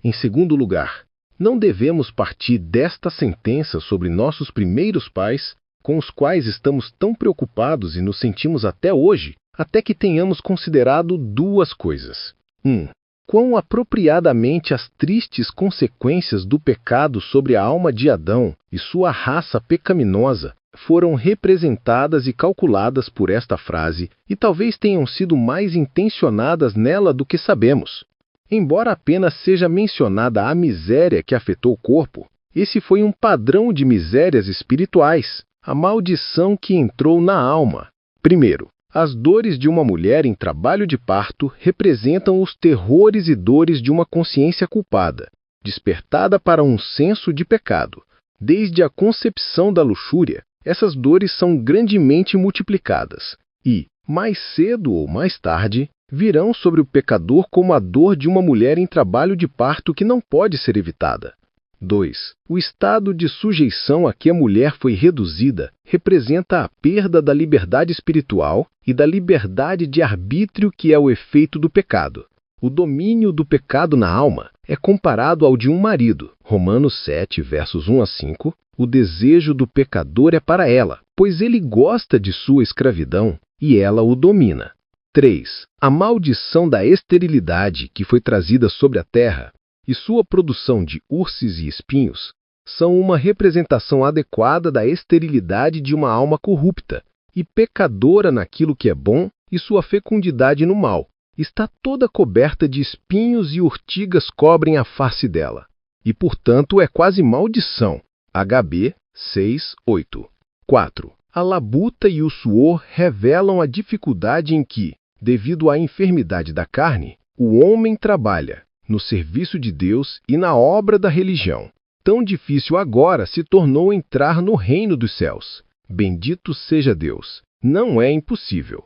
Em segundo lugar, não devemos partir desta sentença sobre nossos primeiros pais, com os quais estamos tão preocupados e nos sentimos até hoje, até que tenhamos considerado duas coisas. 1. Quão apropriadamente as tristes consequências do pecado sobre a alma de Adão e sua raça pecaminosa foram representadas e calculadas por esta frase e talvez tenham sido mais intencionadas nela do que sabemos. Embora apenas seja mencionada a miséria que afetou o corpo, esse foi um padrão de misérias espirituais, a maldição que entrou na alma. Primeiro, as dores de uma mulher em trabalho de parto representam os terrores e dores de uma consciência culpada, despertada para um senso de pecado. Desde a concepção da luxúria, essas dores são grandemente multiplicadas e, mais cedo ou mais tarde, virão sobre o pecador como a dor de uma mulher em trabalho de parto que não pode ser evitada. 2. O estado de sujeição a que a mulher foi reduzida representa a perda da liberdade espiritual e da liberdade de arbítrio que é o efeito do pecado. O domínio do pecado na alma é comparado ao de um marido. Romanos 7, versos 1 a 5. O desejo do pecador é para ela, pois ele gosta de sua escravidão e ela o domina. 3. A maldição da esterilidade que foi trazida sobre a terra e sua produção de ursos e espinhos são uma representação adequada da esterilidade de uma alma corrupta e pecadora naquilo que é bom e sua fecundidade no mal. Está toda coberta de espinhos e urtigas cobrem a face dela. E, portanto, é quase maldição. HB 6, 8. 4. A labuta e o suor revelam a dificuldade em que, devido à enfermidade da carne, o homem trabalha no serviço de Deus e na obra da religião. Tão difícil agora se tornou entrar no reino dos céus. Bendito seja Deus. Não é impossível.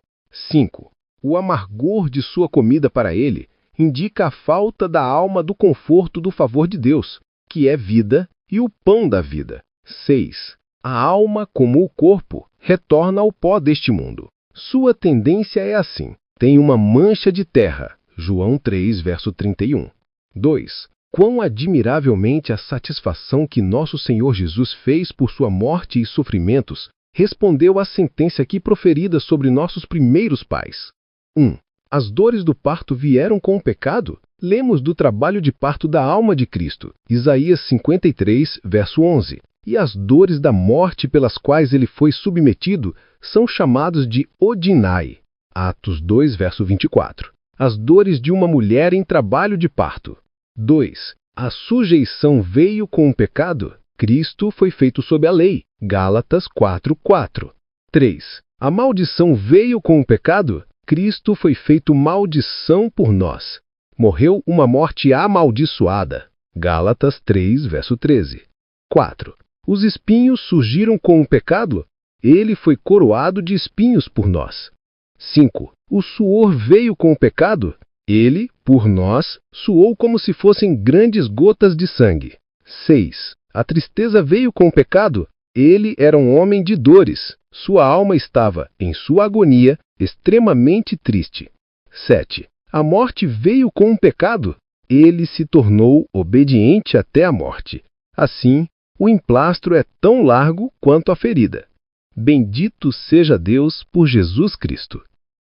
5. O amargor de sua comida para ele indica a falta da alma do conforto do favor de Deus, que é vida e o pão da vida. 6. A alma, como o corpo, retorna ao pó deste mundo. Sua tendência é assim. Tem uma mancha de terra. João 3, verso 31. 2. Quão admiravelmente a satisfação que nosso Senhor Jesus fez por sua morte e sofrimentos respondeu à sentença aqui proferida sobre nossos primeiros pais. 1. As dores do parto vieram com o pecado? Lemos do trabalho de parto da alma de Cristo, Isaías 53, verso 11. E as dores da morte pelas quais ele foi submetido são chamados de Odinai, Atos 2, verso 24. As dores de uma mulher em trabalho de parto. 2. A sujeição veio com o pecado? Cristo foi feito sob a lei, Gálatas 4, 4. 3. A maldição veio com o pecado? Cristo foi feito maldição por nós. Morreu uma morte amaldiçoada, Gálatas 3, verso 13. 4. Os espinhos surgiram com o pecado? Ele foi coroado de espinhos por nós. 5. O suor veio com o pecado? Ele, por nós, suou como se fossem grandes gotas de sangue. 6. A tristeza veio com o pecado? Ele era um homem de dores. Sua alma estava, em sua agonia, extremamente triste. 7. A morte veio com o pecado? Ele se tornou obediente até a morte. Assim, o emplastro é tão largo quanto a ferida. Bendito seja Deus por Jesus Cristo.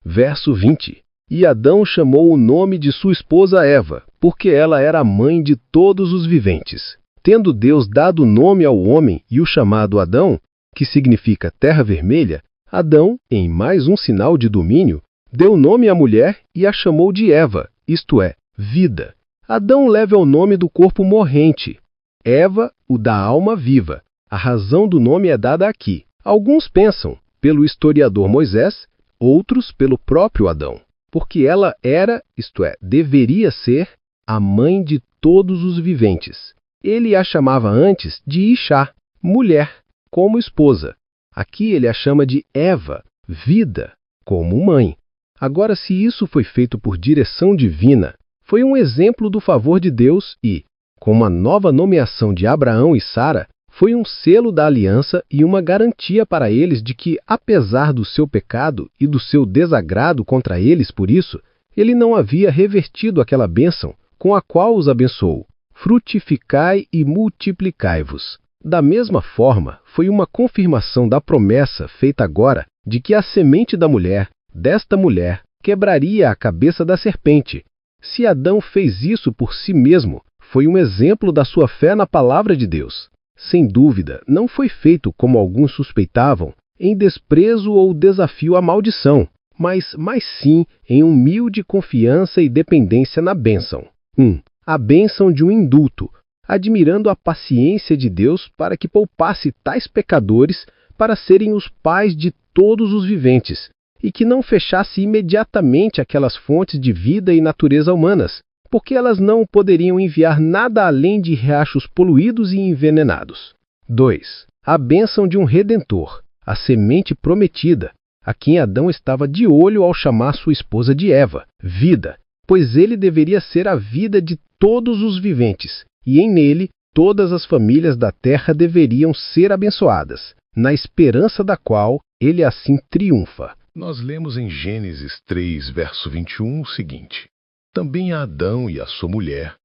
Verso 20. E Adão chamou o nome de sua esposa Eva, porque ela era a mãe de todos os viventes. Tendo Deus dado nome ao homem e o chamado Adão, que significa terra vermelha, Adão, em mais um sinal de domínio, deu nome à mulher e a chamou de Eva, isto é, vida. Adão leva o nome do corpo morrente. Eva, o da alma viva. A razão do nome é dada aqui. Alguns pensam, pelo historiador Moisés, outros pelo próprio Adão, porque ela era, isto é, deveria ser, a mãe de todos os viventes. Ele a chamava antes de Ixá, mulher, como esposa. Aqui ele a chama de Eva, vida, como mãe. Agora, se isso foi feito por direção divina, foi um exemplo do favor de Deus e, como a nova nomeação de Abraão e Sara, foi um selo da aliança e uma garantia para eles de que, apesar do seu pecado e do seu desagrado contra eles por isso, ele não havia revertido aquela bênção com a qual os abençoou. Frutificai e multiplicai-vos. Da mesma forma, foi uma confirmação da promessa feita agora de que a semente da mulher, desta mulher, quebraria a cabeça da serpente. Se Adão fez isso por si mesmo, foi um exemplo da sua fé na palavra de Deus. Sem dúvida, não foi feito, como alguns suspeitavam, em desprezo ou desafio à maldição, mas sim em humilde confiança e dependência na bênção. 1. A bênção de um indulto, admirando a paciência de Deus para que poupasse tais pecadores para serem os pais de todos os viventes, e que não fechasse imediatamente aquelas fontes de vida e natureza humanas, porque elas não poderiam enviar nada além de riachos poluídos e envenenados. 2. A bênção de um Redentor, a semente prometida, a quem Adão estava de olho ao chamar sua esposa de Eva, vida, pois ele deveria ser a vida de todos os viventes, e em nele todas as famílias da terra deveriam ser abençoadas, na esperança da qual ele assim triunfa. Nós lemos em Gênesis 3, verso 21 o seguinte: Também a Adão e a sua mulher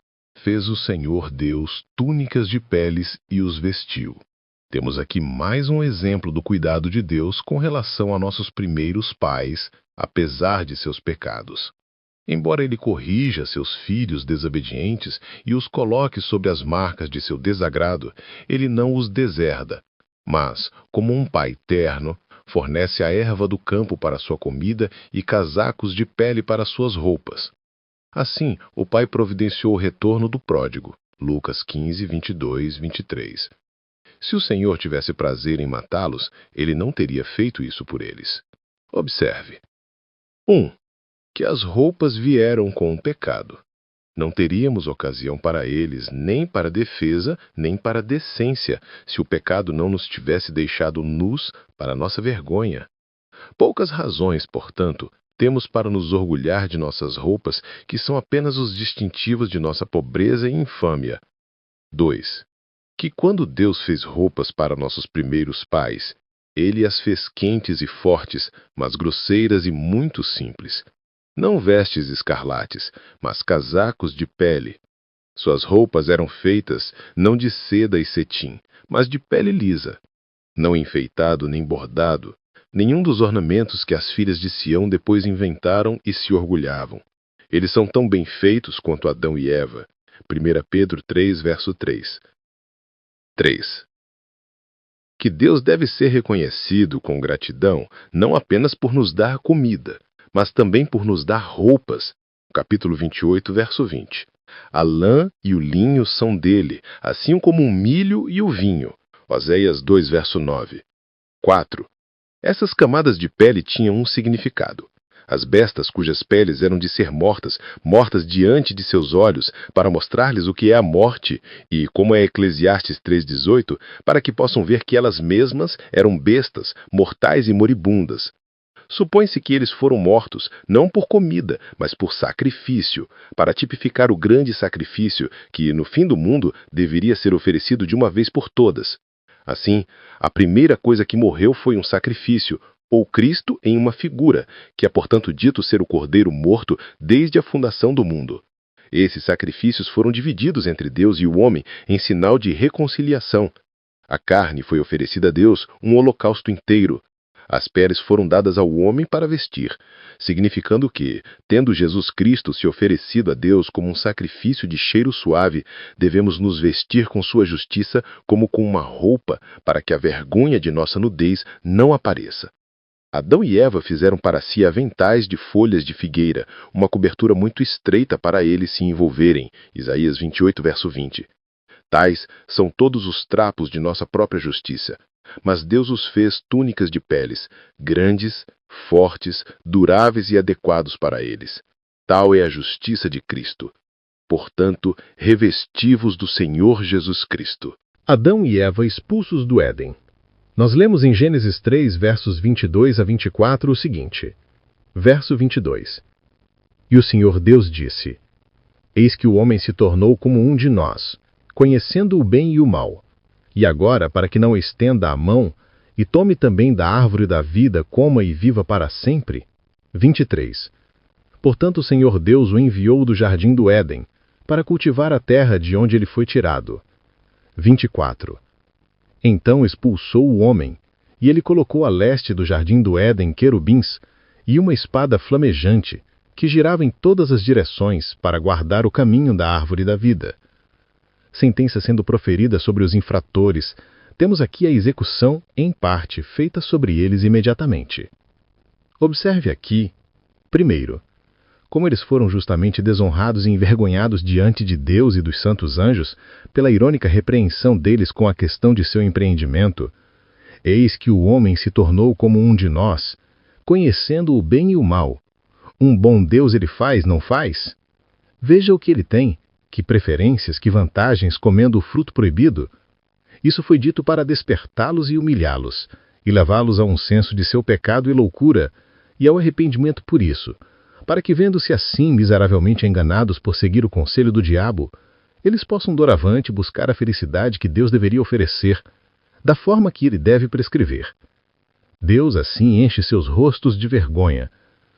fez o Senhor Deus túnicas de peles e os vestiu. Temos aqui mais um exemplo do cuidado de Deus com relação a nossos primeiros pais, apesar de seus pecados. Embora ele corrija seus filhos desobedientes e os coloque sob as marcas de seu desagrado, ele não os deserda, mas, como um pai terno, fornece a erva do campo para sua comida e casacos de pele para suas roupas. Assim, o pai providenciou o retorno do pródigo. Lucas 15, 22, 23. Se o Senhor tivesse prazer em matá-los, ele não teria feito isso por eles. Observe. 1. Que as roupas vieram com o pecado. Não teríamos ocasião para eles, nem para defesa, nem para decência, se o pecado não nos tivesse deixado nus para nossa vergonha. Poucas razões, portanto, temos para nos orgulhar de nossas roupas, que são apenas os distintivos de nossa pobreza e infâmia. 2. Que quando Deus fez roupas para nossos primeiros pais, ele as fez quentes e fortes, mas grosseiras e muito simples. Não vestes escarlates, mas casacos de pele. Suas roupas eram feitas não de seda e cetim, mas de pele lisa. Não enfeitado nem bordado, nenhum dos ornamentos que as filhas de Sião depois inventaram e se orgulhavam. Eles são tão bem feitos quanto Adão e Eva. 1 Pedro 3, verso 3. 3. Que Deus deve ser reconhecido com gratidão não apenas por nos dar comida, mas também por nos dar roupas. Capítulo 28, verso 20. A lã e o linho são dele, assim como o milho e o vinho. Oséias 2, verso 9. 4. Essas camadas de pele tinham um significado. As bestas cujas peles eram de ser mortas, mortas diante de seus olhos, para mostrar-lhes o que é a morte, e, como é Eclesiastes 3,18, para que possam ver que elas mesmas eram bestas, mortais e moribundas. Supõe-se que eles foram mortos, não por comida, mas por sacrifício, para tipificar o grande sacrifício que, no fim do mundo, deveria ser oferecido de uma vez por todas. Assim, a primeira coisa que morreu foi um sacrifício, ou Cristo em uma figura, que é portanto dito ser o Cordeiro morto desde a fundação do mundo. Esses sacrifícios foram divididos entre Deus e o homem em sinal de reconciliação. A carne foi oferecida a Deus, um holocausto inteiro. As peles foram dadas ao homem para vestir, significando que, tendo Jesus Cristo se oferecido a Deus como um sacrifício de cheiro suave, devemos nos vestir com sua justiça como com uma roupa, para que a vergonha de nossa nudez não apareça. Adão e Eva fizeram para si aventais de folhas de figueira, uma cobertura muito estreita para eles se envolverem. Isaías 28, verso 20. Tais são todos os trapos de nossa própria justiça. Mas Deus os fez túnicas de peles, grandes, fortes, duráveis e adequados para eles. Tal é a justiça de Cristo. Portanto, revesti-vos do Senhor Jesus Cristo. Adão e Eva expulsos do Éden. Nós lemos em Gênesis 3, versos 22 a 24 o seguinte. Verso 22. E o Senhor Deus disse: Eis que o homem se tornou como um de nós, conhecendo o bem e o mal. E agora, para que não estenda a mão, e tome também da árvore da vida, coma e viva para sempre. 23. Portanto o Senhor Deus o enviou do jardim do Éden, para cultivar a terra de onde ele foi tirado. 24. Então expulsou o homem, e ele colocou a leste do jardim do Éden querubins, e uma espada flamejante, que girava em todas as direções para guardar o caminho da árvore da vida. Sentença sendo proferida sobre os infratores, temos aqui a execução, em parte, feita sobre eles imediatamente. Observe aqui, primeiro, como eles foram justamente desonrados e envergonhados diante de Deus e dos santos anjos pela irônica repreensão deles com a questão de seu empreendimento. Eis que o homem se tornou como um de nós, conhecendo o bem e o mal. Um bom Deus ele faz, não faz? Veja o que ele tem, que preferências, que vantagens comendo o fruto proibido. Isso foi dito para despertá-los e humilhá-los, e levá-los a um senso de seu pecado e loucura, e ao arrependimento por isso, para que, vendo-se assim miseravelmente enganados por seguir o conselho do diabo, eles possam doravante buscar a felicidade que Deus deveria oferecer, da forma que ele deve prescrever. Deus assim enche seus rostos de vergonha,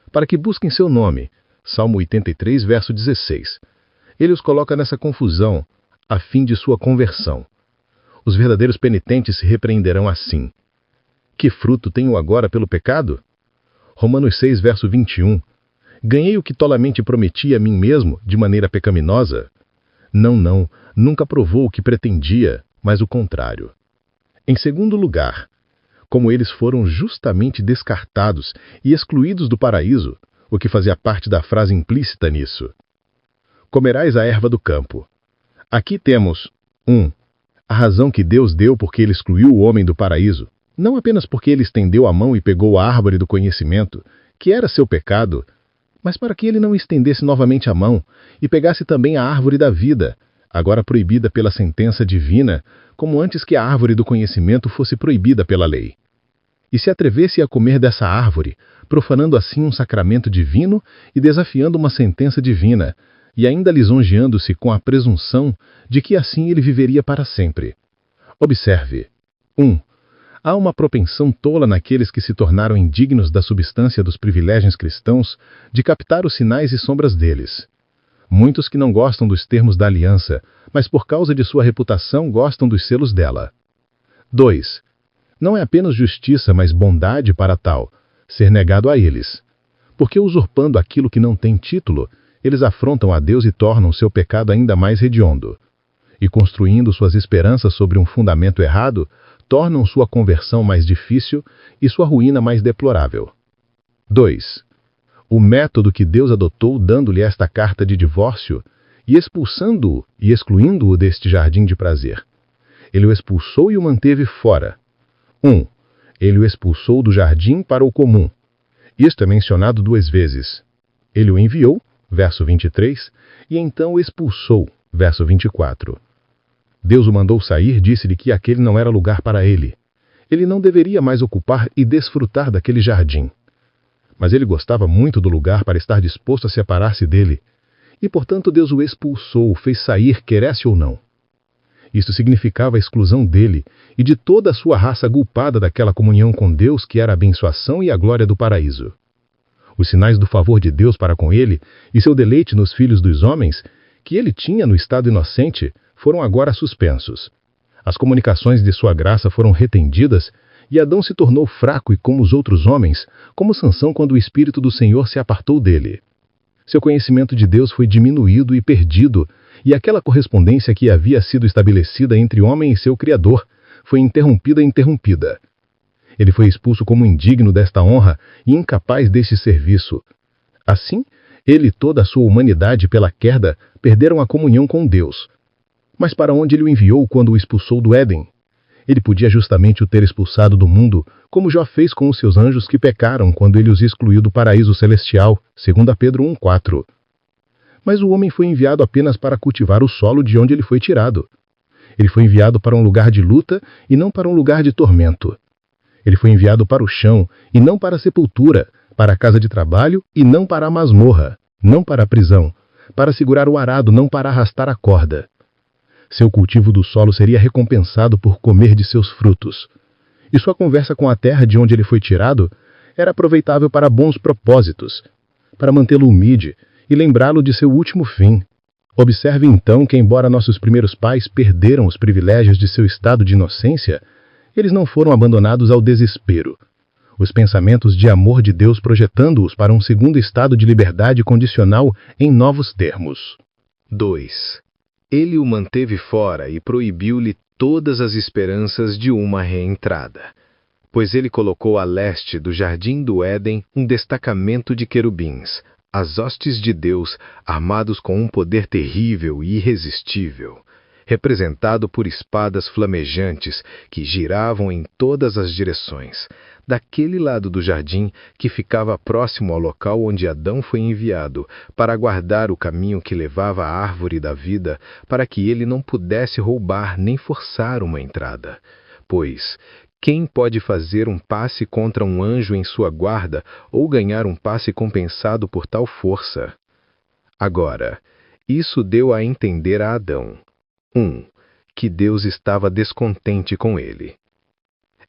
para que busquem seu nome. Salmo 83, verso 16. Ele os coloca nessa confusão, a fim de sua conversão. Os verdadeiros penitentes se repreenderão assim. Que fruto tenho agora pelo pecado? Romanos 6, verso 21. Ganhei o que tolamente prometi a mim mesmo, de maneira pecaminosa? Não, nunca provou o que pretendia, mas o contrário. Em segundo lugar, como eles foram justamente descartados e excluídos do paraíso, o que fazia parte da frase implícita nisso. Comerás a erva do campo. Aqui temos 1. A razão que Deus deu porque ele excluiu o homem do paraíso, não apenas porque ele estendeu a mão e pegou a árvore do conhecimento, que era seu pecado, mas para que ele não estendesse novamente a mão e pegasse também a árvore da vida, agora proibida pela sentença divina, como antes que a árvore do conhecimento fosse proibida pela lei. E se atrevesse a comer dessa árvore, profanando assim um sacramento divino e desafiando uma sentença divina, e ainda lisonjeando-se com a presunção de que assim ele viveria para sempre. Observe. 1. Há uma propensão tola naqueles que se tornaram indignos da substância dos privilégios cristãos de captar os sinais e sombras deles. Muitos que não gostam dos termos da aliança, mas por causa de sua reputação gostam dos selos dela. 2. Não é apenas justiça, mas bondade para tal, ser negado a eles. Porque usurpando aquilo que não tem título, eles afrontam a Deus e tornam seu pecado ainda mais hediondo. E construindo suas esperanças sobre um fundamento errado, tornam sua conversão mais difícil e sua ruína mais deplorável. 2. O método que Deus adotou dando-lhe esta carta de divórcio e expulsando-o e excluindo-o deste jardim de prazer. Ele o expulsou e o manteve fora. 1. Ele o expulsou do jardim para o comum. Isto é mencionado 2 vezes. Ele o enviou, verso 23, e então o expulsou, verso 24. Deus o mandou sair, disse-lhe que aquele não era lugar para ele. Ele não deveria mais ocupar e desfrutar daquele jardim. Mas ele gostava muito do lugar para estar disposto a separar-se dele, e portanto Deus o expulsou, fez sair, queresse ou não. Isto significava a exclusão dele e de toda a sua raça culpada daquela comunhão com Deus que era a abençoação e a glória do paraíso. Os sinais do favor de Deus para com ele e seu deleite nos filhos dos homens, que ele tinha no estado inocente, foram agora suspensos. As comunicações de sua graça foram retendidas e Adão se tornou fraco e como os outros homens, como Sansão quando o Espírito do Senhor se apartou dele. Seu conhecimento de Deus foi diminuído e perdido, e aquela correspondência que havia sido estabelecida entre homem e seu Criador foi interrompida. Ele foi expulso como indigno desta honra e incapaz deste serviço. Assim, ele e toda a sua humanidade pela queda perderam a comunhão com Deus. Mas para onde ele o enviou quando o expulsou do Éden? Ele podia justamente o ter expulsado do mundo, como já fez com os seus anjos que pecaram quando ele os excluiu do paraíso celestial, 2 Pedro 1,4. Mas o homem foi enviado apenas para cultivar o solo de onde ele foi tirado. Ele foi enviado para um lugar de luta e não para um lugar de tormento. Ele foi enviado para o chão e não para a sepultura, para a casa de trabalho e não para a masmorra, não para a prisão, para segurar o arado, não para arrastar a corda. Seu cultivo do solo seria recompensado por comer de seus frutos. E sua conversa com a terra de onde ele foi tirado era aproveitável para bons propósitos, para mantê-lo humilde e lembrá-lo de seu último fim. Observe então que, embora nossos primeiros pais perderam os privilégios de seu estado de inocência, eles não foram abandonados ao desespero. Os pensamentos de amor de Deus projetando-os para um segundo estado de liberdade condicional em novos termos. 2. Ele o manteve fora e proibiu-lhe todas as esperanças de uma reentrada, pois ele colocou a leste do jardim do Éden um destacamento de querubins, as hostes de Deus, armados com um poder terrível e irresistível, representado por espadas flamejantes que giravam em todas as direções, daquele lado do jardim que ficava próximo ao local onde Adão foi enviado, para guardar o caminho que levava à árvore da vida, para que ele não pudesse roubar nem forçar uma entrada. Pois, quem pode fazer um passe contra um anjo em sua guarda ou ganhar um passe compensado por tal força? Agora, Isso deu a entender a Adão: 1. Que Deus estava descontente com ele.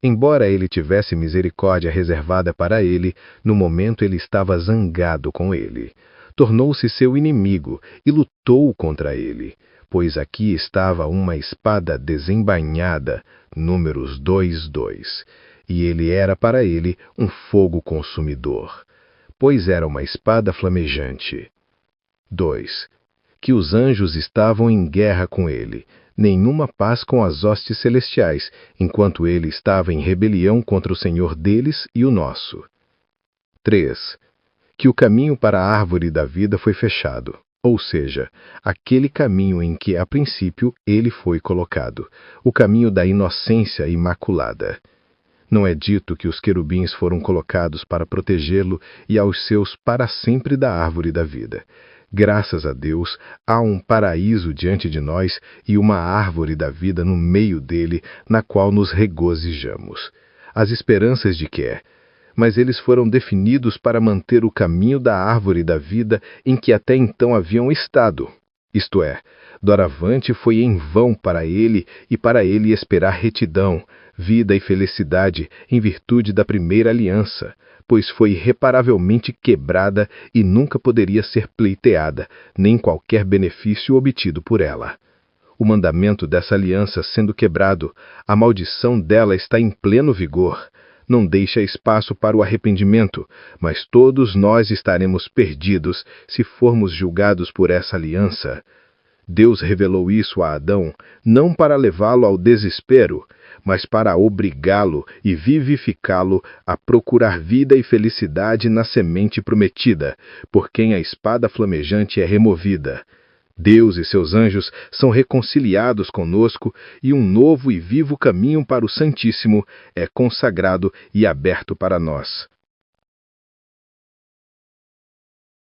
Embora ele tivesse misericórdia reservada para ele, no momento ele estava zangado com ele. Tornou-se seu inimigo e lutou contra ele, pois aqui estava uma espada desembainhada, Números 2:2, e ele era para ele um fogo consumidor, pois era uma espada flamejante. 2. Que os anjos estavam em guerra com ele, nenhuma paz com as hostes celestiais, enquanto ele estava em rebelião contra o Senhor deles e o nosso. 3. Que o caminho para a árvore da vida foi fechado, ou seja, aquele caminho em que, a princípio, ele foi colocado, o caminho da inocência imaculada. Não é dito que os querubins foram colocados para protegê-lo e aos seus para sempre da árvore da vida. Graças a Deus, há um paraíso diante de nós e uma árvore da vida no meio dele, na qual nos regozijamos. As esperanças de que mas eles foram definidos para manter o caminho da árvore da vida em que até então haviam estado. Isto é, doravante foi em vão para ele e para ele esperar retidão, vida e felicidade em virtude da primeira aliança, pois foi irreparavelmente quebrada e nunca poderia ser pleiteada, nem qualquer benefício obtido por ela. O mandamento dessa aliança sendo quebrado, a maldição dela está em pleno vigor. Não deixa espaço para o arrependimento, mas todos nós estaremos perdidos se formos julgados por essa aliança. Deus revelou isso a Adão, não para levá-lo ao desespero, mas para obrigá-lo e vivificá-lo a procurar vida e felicidade na semente prometida, por quem a espada flamejante é removida. Deus e seus anjos são reconciliados conosco e um novo e vivo caminho para o Santíssimo é consagrado e aberto para nós.